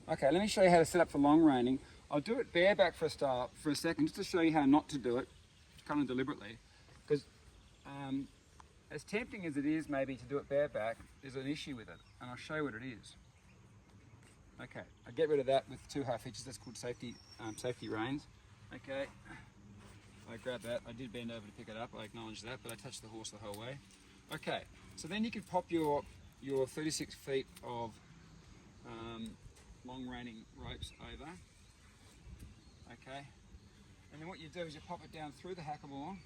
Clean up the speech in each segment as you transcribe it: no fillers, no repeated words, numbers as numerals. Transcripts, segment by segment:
Okay, let me show you how to set up for long reining. I'll do it bareback for a second, just to show you how not to do it, kind of deliberately. Because as tempting as it is maybe to do it bareback, there's an issue with it, and I'll show you what it is. Okay, I get rid of that with 2 half hitches. That's called safety reins. Okay, I grab that. I did bend over to pick it up. I acknowledge that, but I touched the horse the whole way. Okay, so then you can pop your 36 feet of long reining ropes over. Okay, and then what you do is you pop it down through the hackamore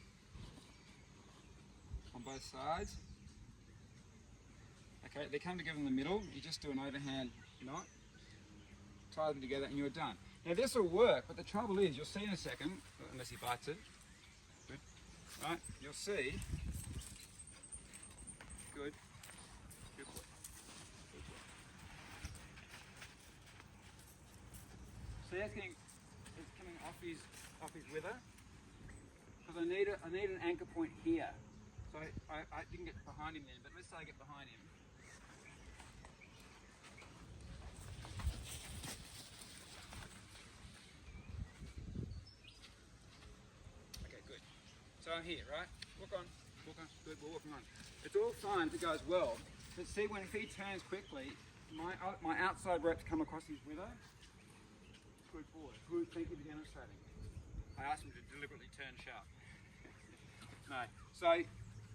on both sides. Okay, they come together in the middle. You just do an overhand knot, tie them together, and you're done. Now this will work, but the trouble is, you'll see in a second, unless he bites it. Good. Right, you'll see. Good. Good boy. Good boy. See, it's coming off his wither, because I need an anchor point here. So I didn't get behind him then, but let's say I get behind him. Okay, good. So I'm here, right? Walk on. Good, we're walking on. It's all fine if it goes well, but see, if he turns quickly, my outside rope to come across his wither. Good boy. Good, thank you for demonstrating. I asked him to deliberately turn sharp. No.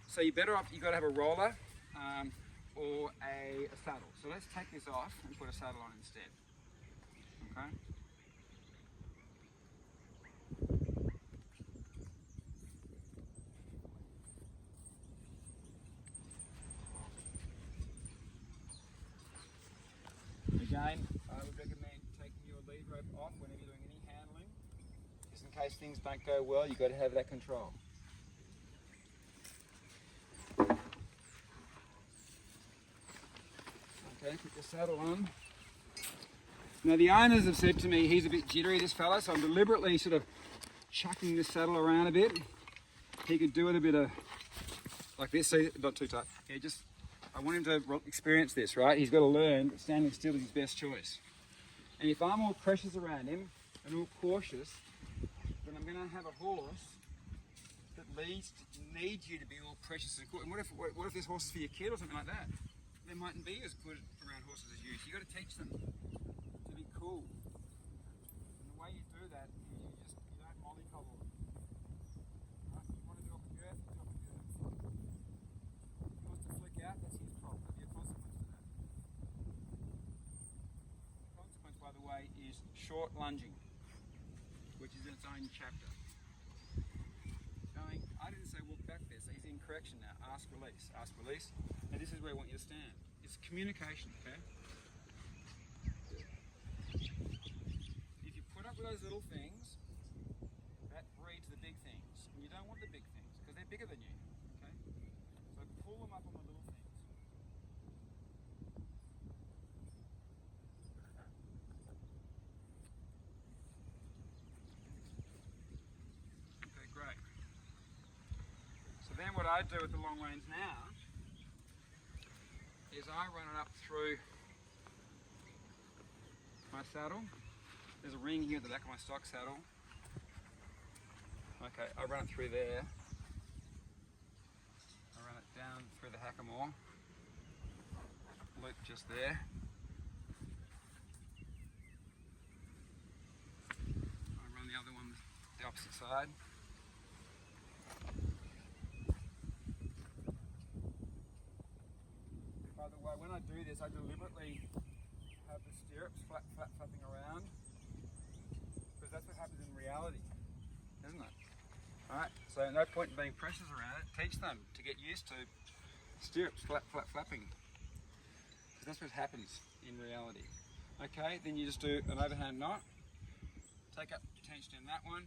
So you're better off, you've got to have a roller or a saddle. So let's take this off and put a saddle on instead. Okay? Again, I would recommend taking your lead rope off whenever you're doing any handling, just in case things don't go well. You've got to have that control. Okay, put your saddle on. Now the owners have said to me he's a bit jittery, this fella, so I'm deliberately sort of chucking this saddle around a bit. He could do it a bit of like this, see, not too tight. Yeah, I want him to experience this, right? He's got to learn that standing still is his best choice. And if I'm all precious around him and all cautious, then I'm going to have a horse that needs you to be all precious and cool. And what if this horse is for your kid or something like that? They mightn't be as good around horses as you. So you've got to teach them to be cool. And the way you do that is you don't mollycoddle them. Right? You want to do a curve, you do a curve. If he wants to flick out, that's his problem. There'll be a consequence to that. The consequence, by the way, is short lunging, which is its own chapter. I didn't say walk back there, so he's in correction now. Ask, release, ask, release. And this is where I want you to stand. It's communication, okay? If you put up with those little things, that breeds the big things. And you don't want the big things, because they're bigger than you, okay? So pull them up on the little things. Okay, great. So then what I do with the long reins now is I run it up through my saddle. There's a ring here at the back of my stock saddle. Okay, I run it through there. I run it down through the hackamore. Loop just there. I run the other one the opposite side. By the way, when I do this, I deliberately have the stirrups flapping around, because that's what happens in reality, isn't it? Alright, so no point in being precious around it. Teach them to get used to stirrups flapping, because that's what happens in reality. Okay, then you just do an overhand knot, take up your tension in that one,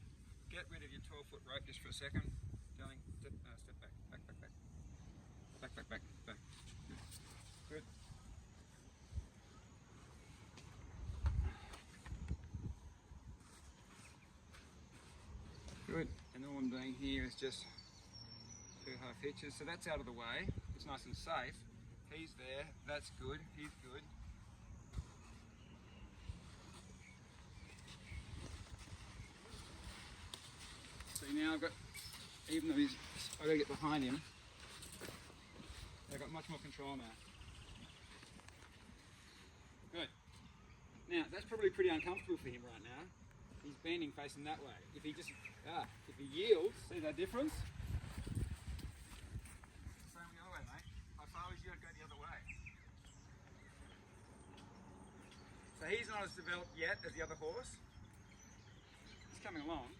get rid of your 12-foot rope just for a second. Darling, step back. Back. Good. Good. And all I'm doing here is just 2 half hitches. So that's out of the way. It's nice and safe. He's there. That's good. He's good. I've got to get behind him. I've got much more control now. Good. Now, that's probably pretty uncomfortable for him right now. He's bending facing that way. If he just, if he yields, see that difference? Same the other way, mate. If I was you, I'd go the other way. So he's not as developed yet as the other horse. He's coming along.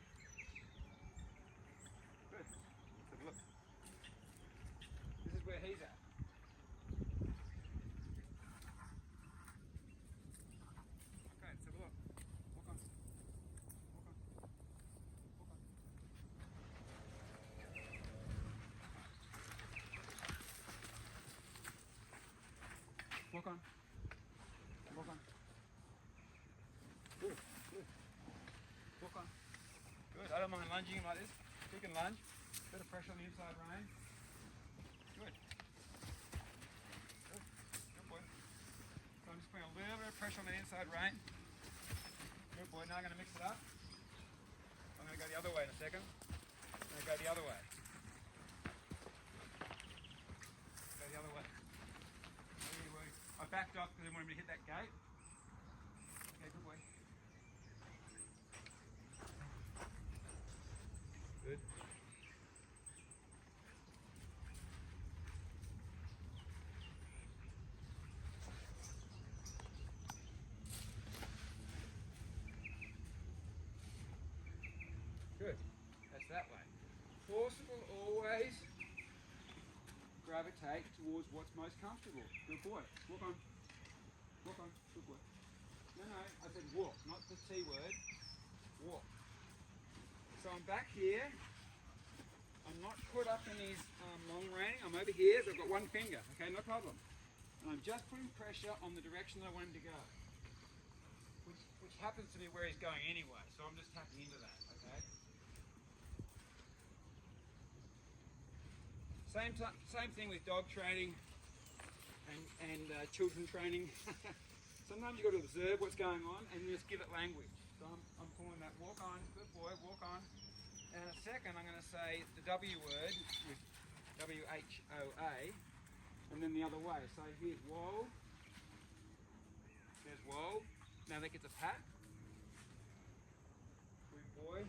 Good. Let's have a look. This is where he's at. Okay, let's have a look. Walk on. Walk on. Walk on. Walk on. Walk on. Good. Good. Walk on. Good. I don't mind lunging him like this. He can lunge. Bit of pressure on the inside rein. Good. Good. Good boy. So I'm just putting a little bit of pressure on the inside rein. Good boy. Now I'm going to mix it up. I'm going to go the other way in a second. I'm going to go the other way. Go the other way. I backed off because I wanted him to hit that gate. Okay, good boy. Good. Good. That's that way. Horses will always gravitate towards what's most comfortable. Good boy. Walk on. Walk on. Good boy. No, I said walk, not the T word. Walk. So I'm back here. I'm not caught up in his long reining. I'm over here, so I've got one finger. Okay, no problem. And I'm just putting pressure on the direction that I want him to go. Which happens to be where he's going anyway. So I'm just tapping into that, okay? Same thing with dog training and children training. Sometimes you've got to observe what's going on and just give it language. So I'm pulling that walk on, good boy, walk on. And in a second I'm going to say the W word with W-H-O-A and then the other way. So here's whoa, there's whoa. Now that gets a pat. Good boy.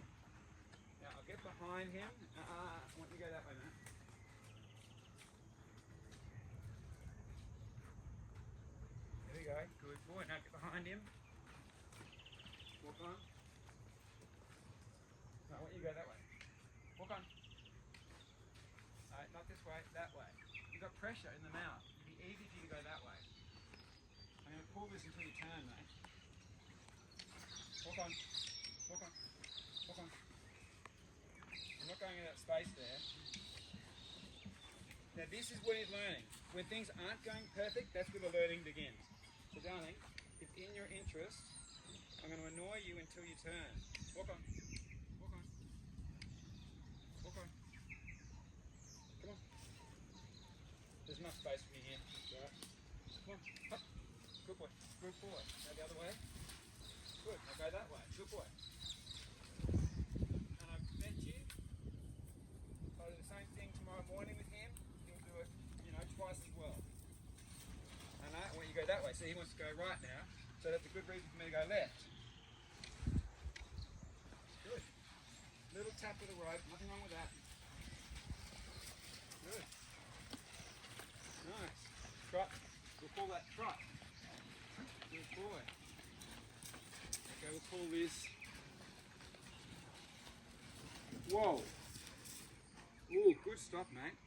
Now I'll get behind him. I want you to go that way, man. There we go. Good boy. Now get behind him. Walk on. No, I want you to go that way. Walk on. Not this way, that way. You've got pressure in the mouth. It'd be easy for you to go that way. I'm going to pull this until you turn, mate. Walk on. Walk on. Walk on. I'm not going in that space there. Now this is when he's learning. When things aren't going perfect, that's where the learning begins. So darling, if in your interest, I'm going to annoy you until you turn. Walk on. Walk on. Walk on. Come on. There's enough space for me here. Right. Come on. Up. Good boy. Good boy. Go the other way. Good. Now go that way. Good boy. And I bet you, if I do the same thing tomorrow morning with him, he'll do it, twice as well. And I want you to go that way. So he wants to go right now. So that's a good reason for me to go left. Good. Little tap of the rope. Nothing wrong with that. Good. Nice. Trot. We'll call that trot. Good boy. Okay, we'll call this whoa. Ooh, good stop, mate.